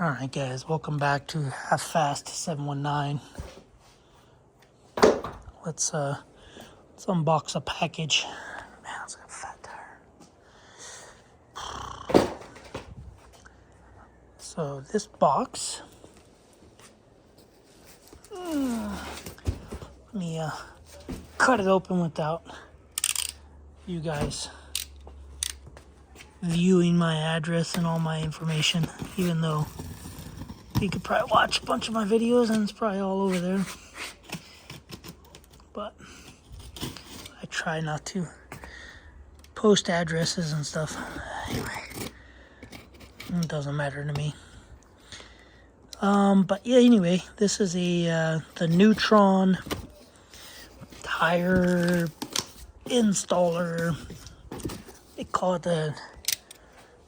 Alright guys, welcome back to Half Fast 719. Let's unbox a package. Man, it's got a fat tire. So this box, let me cut it open without you guys viewing my address and all my information, even though you could probably watch a bunch of my videos and it's probably all over there. But I try not to post addresses and stuff. Anyway, it doesn't matter to me. But yeah, anyway, this is the NEUTRON tire installer. They call it the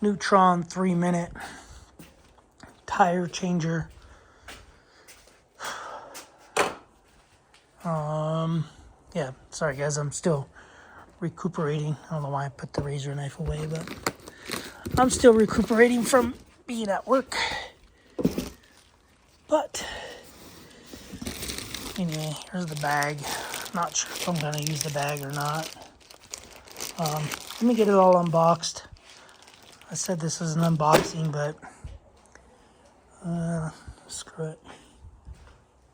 NEUTRON 3-minute tire changer. Yeah, sorry guys, I'm still recuperating. I don't know why I put the razor knife away, but I'm still recuperating from being at work. But anyway, here's the bag. Not sure if I'm gonna use the bag or not. Let me get it all unboxed. I said this is an unboxing, but screw it.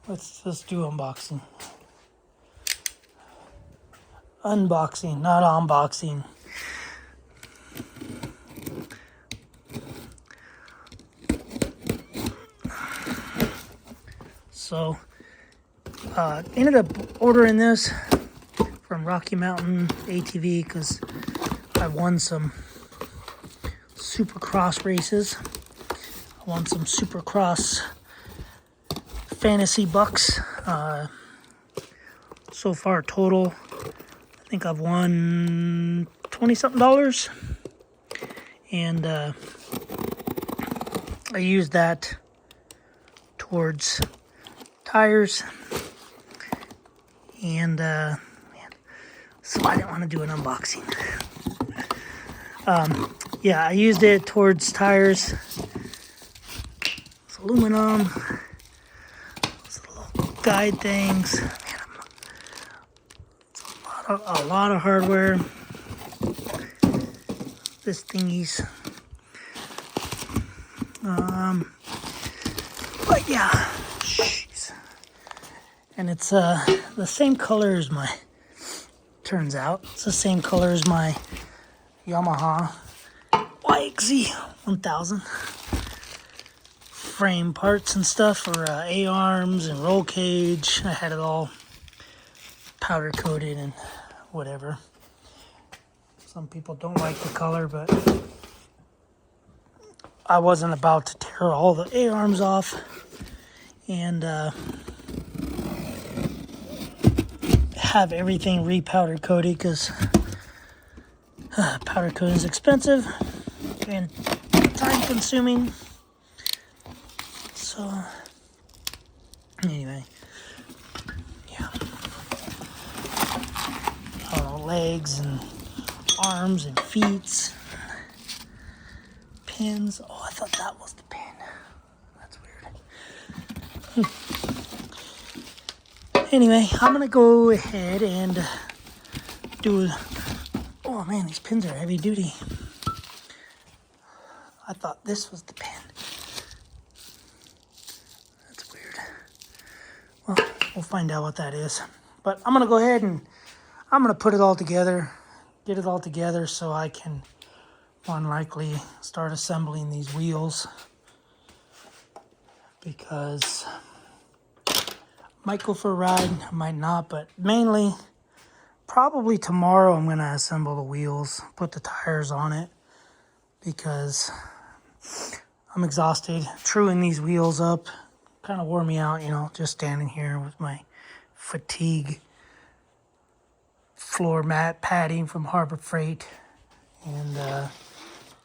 Let's just do unboxing. Unboxing, not unboxing. So, ended up ordering this from Rocky Mountain ATV because I won some Supercross races. I won some Supercross fantasy bucks. So far total, I think I've won $20-something. And I used that towards tires. And so I didn't want to do an unboxing. Yeah, I used it towards tires. It's aluminum. Those little guide things. Man, it's a lot of hardware. This thingies. But yeah, jeez. And it's the same color as my. Turns out it's the same color as my Yamaha YXZ 1000 frame parts and stuff for A-arms and roll cage. I had it all powder coated and whatever. Some people don't like the color, but I wasn't about to tear all the A-arms off and have everything repowder coated because powder coating is expensive and time consuming. So anyway, yeah, I don't know, legs and arms and feet, pins. Oh, I thought that was the pin. That's weird. Anyway, I'm gonna go ahead and do. Oh man, these pins are heavy duty. I thought this was the pin. That's weird. Well, we'll find out what that is. But I'm gonna go ahead and I'm gonna put it all together, get it all together so I can more than likely start assembling these wheels. Because I might go for a ride, I might not, but mainly probably tomorrow I'm gonna assemble the wheels, put the tires on it, because I'm exhausted. Truing these wheels up kind of wore me out, you know, just standing here with my fatigue floor mat padding from Harbor Freight. And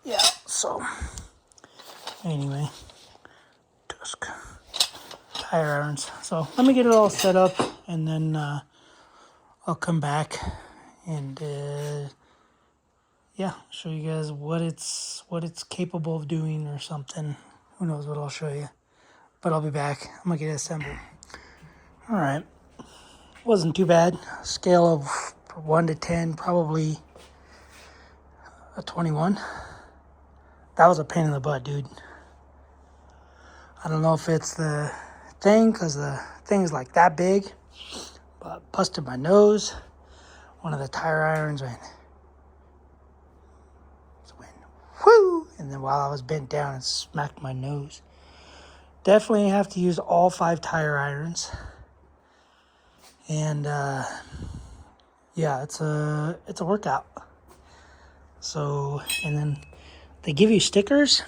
yeah, so anyway, tusk tire irons. So let me get it all set up and then I'll come back and yeah, show you guys what it's capable of doing or something. Who knows what I'll show you. But I'll be back. I'm going to get it assembled. All right. Wasn't too bad. Scale of 1 to 10, probably a 21. That was a pain in the butt, dude. I don't know if it's the thing, because the thing is like that big, but busted my nose. One of the tire irons went whoo, and then while I was bent down, it smacked my nose. Definitely have to use all 5 tire irons. And yeah, it's a workout. So, and then they give you stickers,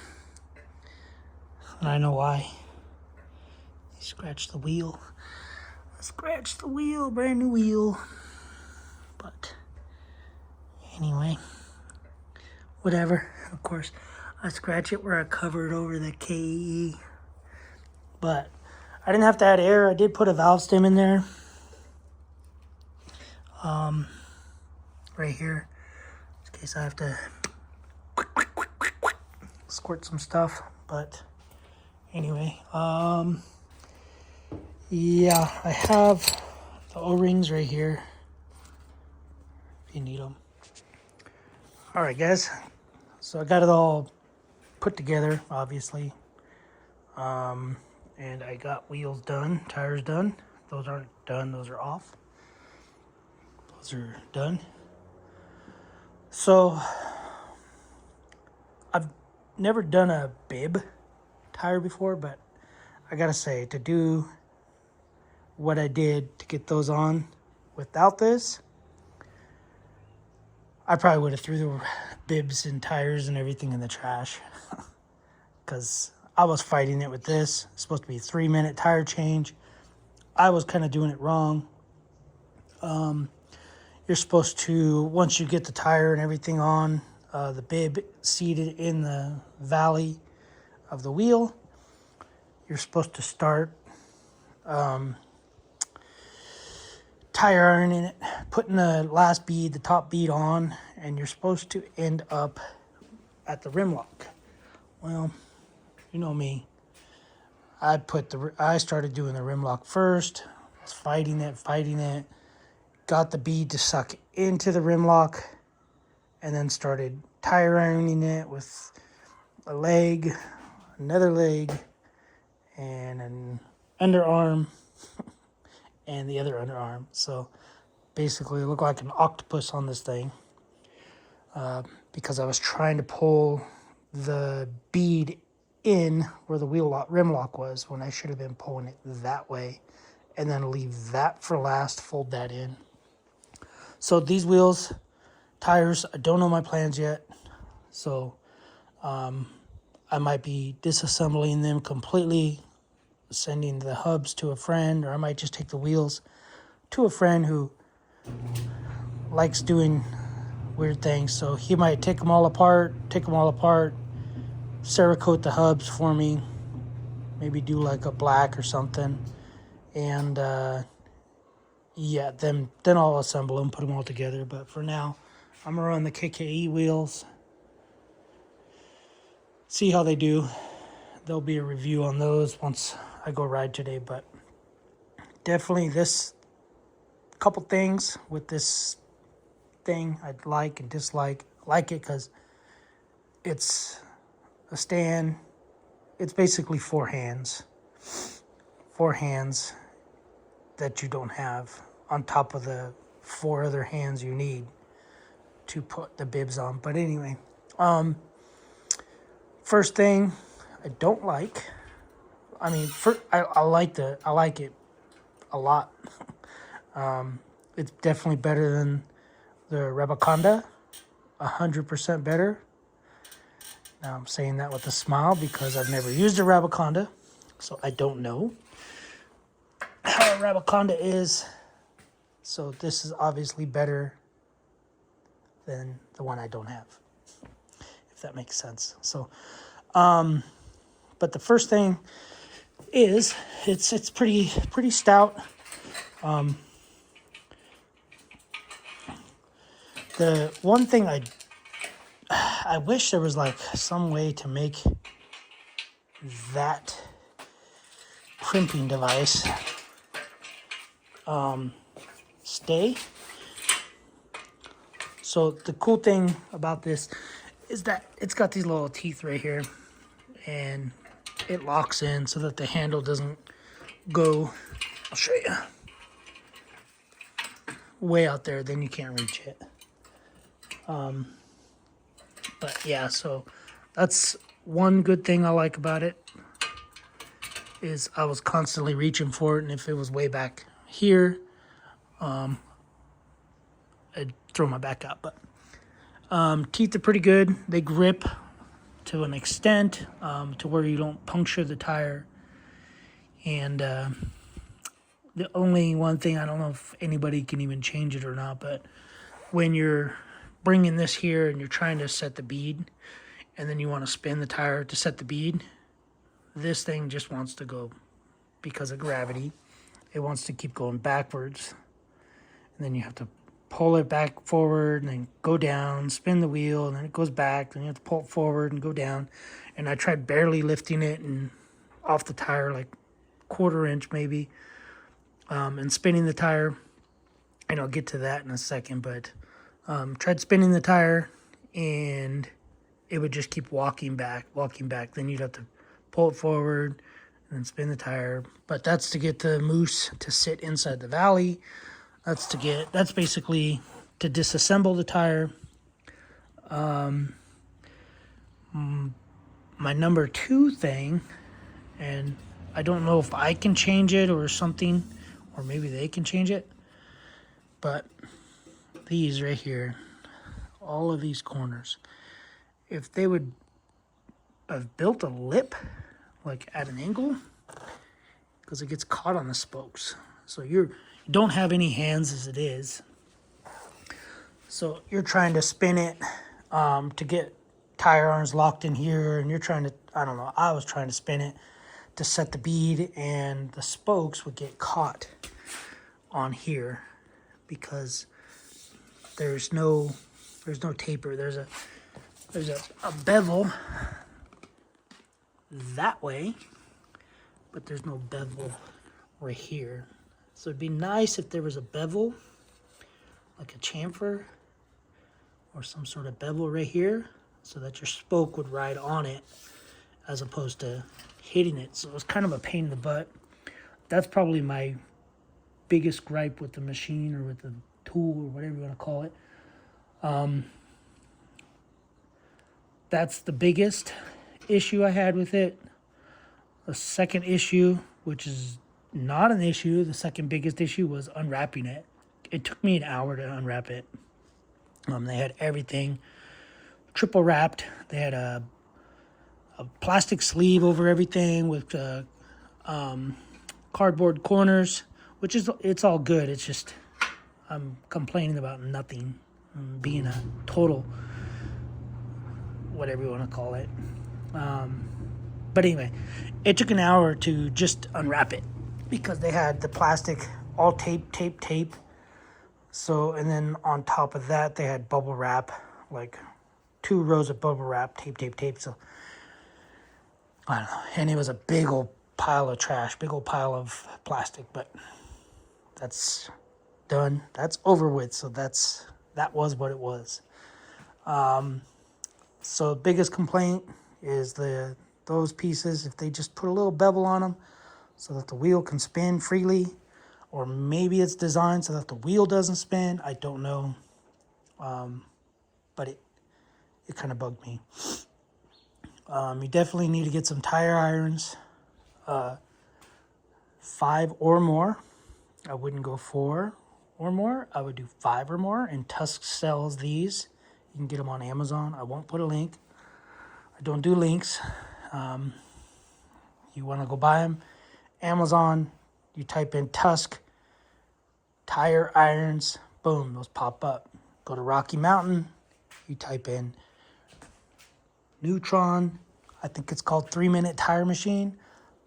and I know why. You scratch the wheel. Scratch the wheel, brand new wheel. But anyway, whatever. Of course, I scratch it where I covered over the KE. But I didn't have to add air. I did put a valve stem in there. Right here. In case I have to squirt some stuff. But anyway, yeah, I have the O-rings right here. If you need them. All right, guys. So I got it all put together, obviously. And I got wheels done, tires done. Those aren't done, those are off. Those are done. So I've never done a bib tire before, but I gotta say, to do what I did to get those on without this, I probably would have threw the bibs and tires and everything in the trash. Because I was fighting it with this. It's supposed to be a 3-minute tire change. I was kind of doing it wrong. You're supposed to, once you get the tire and everything on, the bib seated in the valley of the wheel, you're supposed to start tire ironing it, putting the last bead, the top bead on, and you're supposed to end up at the rim lock. Well, you know me. I started doing the rim lock first. I was fighting it. Got the bead to suck into the rim lock, and then started tire ironing it with a leg, another leg, and an underarm, and the other underarm. So basically, it looked like an octopus on this thing because I was trying to pull the bead in where the rim lock was, when I should have been pulling it that way, and then leave that for last, fold that in. So these wheels, tires, I don't know my plans yet. So I might be disassembling them completely, sending the hubs to a friend, or I might just take the wheels to a friend who likes doing weird things. So he might take them all apart, Cerakote the hubs for me, maybe do like a black or something, and yeah, then I'll assemble them, put them all together. But for now, I'm gonna run the KKE wheels, see how they do. There'll be a review on those once I go ride today. But definitely this couple things with this thing I'd like and dislike. I like it because it's a stand. It's basically 4 hands. 4 hands that you don't have on top of the 4 other hands you need to put the bibs on. But anyway, first thing I don't like, I mean, I like it a lot. It's definitely better than the Rebaconda, 100% better. Now I'm saying that with a smile because I've never used a Rebaconda, so I don't know how a Rebaconda is. So this is obviously better than the one I don't have, if that makes sense. So, but the first thing is it's pretty stout. The one thing I wish there was like some way to make that crimping device stay. So the cool thing about this is that it's got these little teeth right here, and it locks in so that the handle doesn't go, I'll show you, way out there, then you can't reach it. But yeah, so that's one good thing I like about it, is I was constantly reaching for it, and if it was way back here, I'd throw my back out. But teeth are pretty good. They grip to an extent, to where you don't puncture the tire. And the only one thing, I don't know if anybody can even change it or not, but when you're bringing this here and you're trying to set the bead, and then you want to spin the tire to set the bead, this thing just wants to go, because of gravity, it wants to keep going backwards. And then you have to pull it back forward and then go down, spin the wheel, and then it goes back, and you have to pull it forward and go down. And I tried barely lifting it and off the tire, like 1/4 inch maybe, and spinning the tire. And I'll get to that in a second, but tried spinning the tire, and it would just keep walking back. Then you'd have to pull it forward and then spin the tire. But that's to get the Mousse to sit inside the valley. That's basically to disassemble the tire. My number 2 thing, and I don't know if I can change it or something, or maybe they can change it, but these right here, all of these corners, if they would have built a lip, like at an angle, because it gets caught on the spokes. So you don't have any hands as it is. So you're trying to spin it to get tire irons locked in here, and you're trying to, I was trying to spin it to set the bead, and the spokes would get caught on here because there's no taper. There's a bevel that way, but there's no bevel right here. So it'd be nice if there was a bevel, like a chamfer or some sort of bevel right here, so that your spoke would ride on it as opposed to hitting it. So it's kind of a pain in the butt. That's probably my biggest gripe with the machine, or with the tool, or whatever you want to call it. That's the biggest issue I had with it. The second issue, which is not an issue, the second biggest issue was unwrapping it. It took me an hour to unwrap it. They had everything triple wrapped. They had a plastic sleeve over everything with cardboard corners, which is, it's all good. It's just I'm complaining about nothing, being a total whatever you want to call it. But anyway, it took an hour to just unwrap it because they had the plastic all tape. So, and then on top of that, they had bubble wrap, like 2 rows of bubble wrap, tape. So, I don't know. And it was a big old pile of trash, big old pile of plastic, but that's done. That's over with. So that was what it was. So biggest complaint is those pieces, if they just put a little bevel on them so that the wheel can spin freely, or maybe it's designed so that the wheel doesn't spin. I don't know. But it kind of bugged me. You definitely need to get some tire irons, 5 or more. I wouldn't go 4 or more. I would do 5 or more. And Tusk sells these. You can get them on Amazon. I won't put a link. I don't do links. You want to go buy them, Amazon, you type in Tusk tire irons, boom, those pop up. Go to Rocky Mountain, you type in NEUTRON, I think it's called 3-minute tire machine,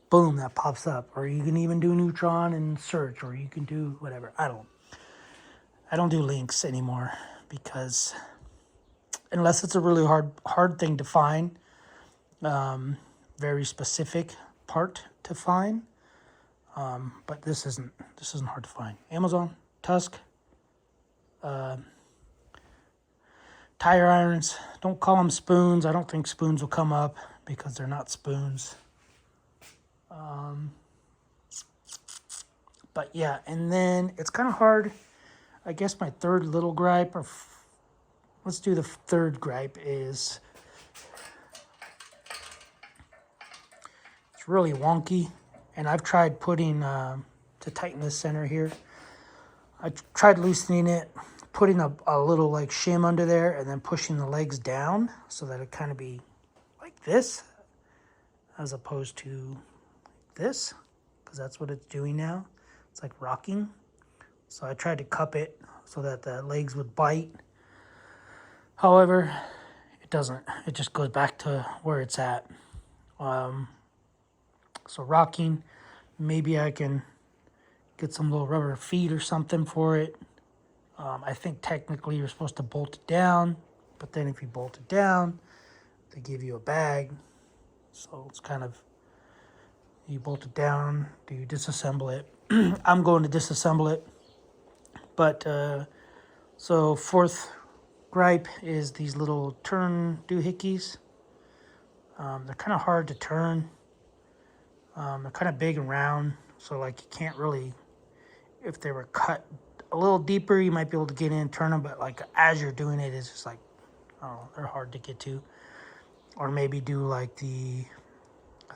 boom, that pops up. Or you can even do NEUTRON and search, or you can do whatever. I don't do links anymore, because unless it's a really hard thing to find, very specific part to find. But this isn't hard to find. Amazon, Tusk, tire irons. Don't call them spoons. I don't think spoons will come up because they're not spoons. But yeah, and then it's kind of hard. I guess my third little gripe, or let's do the third gripe, is it's really wonky. And I've tried putting, to tighten the center here, I tried loosening it, putting a little like shim under there, and then pushing the legs down so that it kind of be like this, as opposed to this, because that's what it's doing now. It's like rocking. So I tried to cup it so that the legs would bite. However, it doesn't. It just goes back to where it's at. So rocking, maybe I can get some little rubber feet or something for it. I think technically you're supposed to bolt it down, but then if you bolt it down, they give you a bag. So it's kind of, you bolt it down, do you disassemble it? I'm going to disassemble it. But, so fourth gripe is these little turn doohickeys. They're kind of hard to turn. They're kind of big and round, so like you can't really, if they were cut a little deeper, you might be able to get in and turn them, but like as you're doing it, it's just like, I don't know, they're hard to get to. Or maybe do like I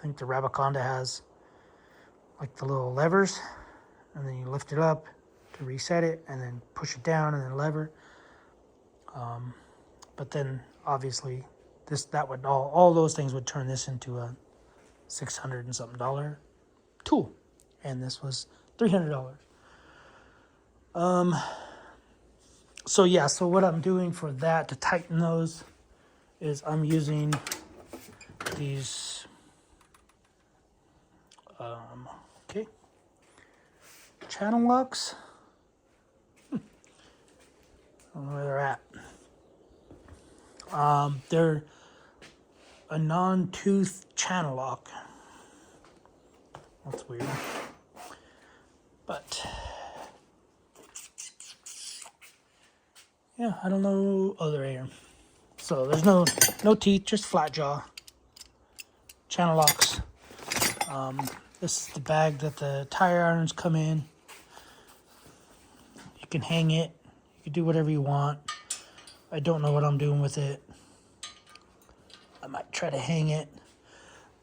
think the Rabaconda has like the little levers, and then you lift it up to reset it, and then push it down, and then lever. But then obviously that would all those things would turn this into a $600 and something tool, and this was $300. So yeah, so what I'm doing for that to tighten those is I'm using these channel locks. I don't know where they're at. They're a non-tooth channel lock. That's weird. But yeah, I don't know. Oh, they're here. So there's no teeth, just flat jaw. Channel locks. This is the bag that the tire irons come in. You can hang it. You can do whatever you want. I don't know what I'm doing with it. I might try to hang it.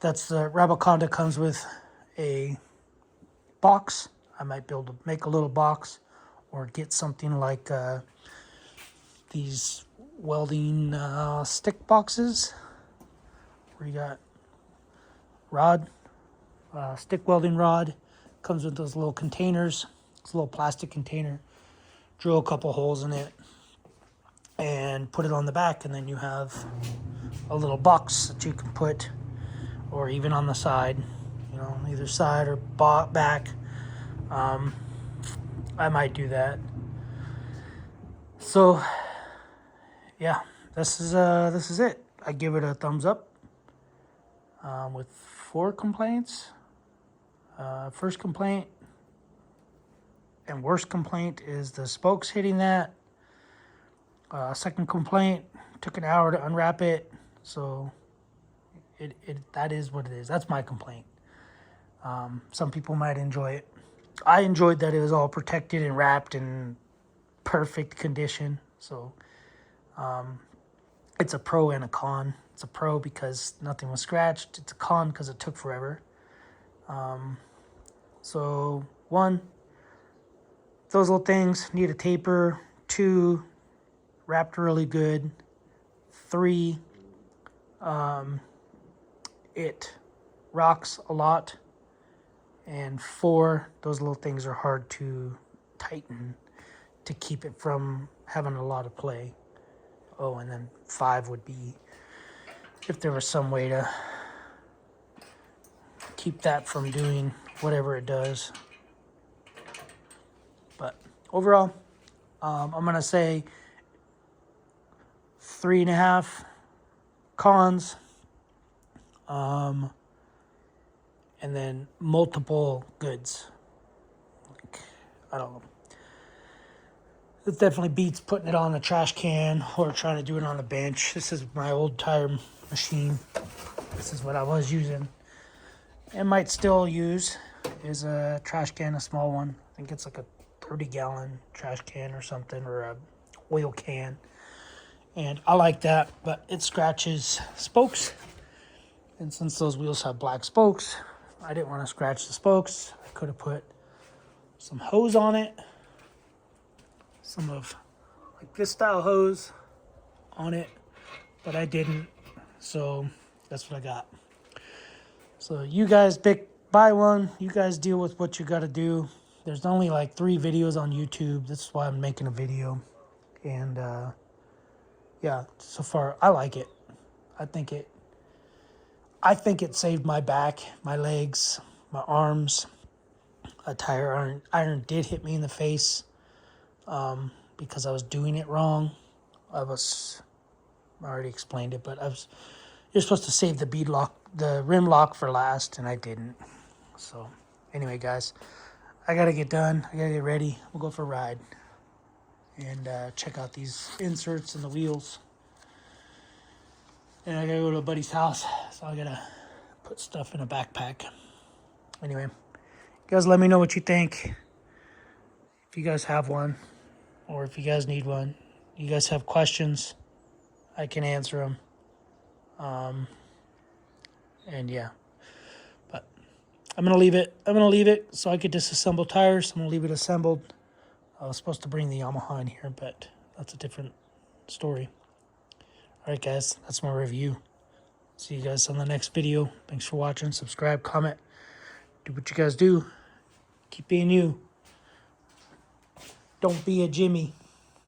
That's the Rabaconda comes with a box. I might be able to make a little box or get something like these welding stick boxes where you got rod, stick welding rod. Comes with those little containers. It's a little plastic container. Drill a couple holes in it and put it on the back, and then you have a little box that you can put, or even on the side, you know, either side or back. I might do that. So yeah, this is it. I give it a thumbs up with 4 complaints. First complaint and worst complaint is the spokes hitting that. Second complaint, took an hour to unwrap it, so that is what it is. That's my complaint. Some people might enjoy it. I enjoyed that it was all protected and wrapped in perfect condition. So it's a pro and a con. It's a pro because nothing was scratched. It's a con because it took forever. So 1, those little things need a taper. 2, wrapped really good. 3, it rocks a lot. And 4, those little things are hard to tighten to keep it from having a lot of play. Oh, and then 5 would be if there was some way to keep that from doing whatever it does. But overall, I'm going to say 3.5 cons. and then multiple goods. Like, I don't know. It definitely beats putting it on a trash can or trying to do it on a bench. This is my old tire machine. This is what I was using. And might still use is a trash can, a small one. I think it's like a 30-gallon trash can or something, or a oil can. And I like that, but it scratches spokes. And since those wheels have black spokes, I didn't want to scratch the spokes. I could have put some hose on it. Some of like this style hose on it, but I didn't. So that's what I got. So you guys buy one. You guys deal with what you got to do. There's only like 3 videos on YouTube. That's why I'm making a video. And yeah, so far I like it. I think it saved my back, my legs, my arms. A tire iron did hit me in the face because I was doing it wrong. I already explained it, but you're supposed to save the rim lock for last, and I didn't. So anyway, guys, I gotta get done. I gotta get ready. We'll go for a ride and check out these inserts and the wheels. And I gotta go to a buddy's house, so I gotta put stuff in a backpack. Anyway, you guys let me know what you think. If you guys have one, or if you guys need one, you guys have questions, I can answer them. And yeah, but I'm gonna leave it. So I could disassemble tires. I'm gonna leave it assembled. I was supposed to bring the Yamaha in here, but that's a different story. All right, guys, that's my review. See you guys on the next video. Thanks for watching. Subscribe, comment, do what you guys do. Keep being you. Don't be a Jimmy.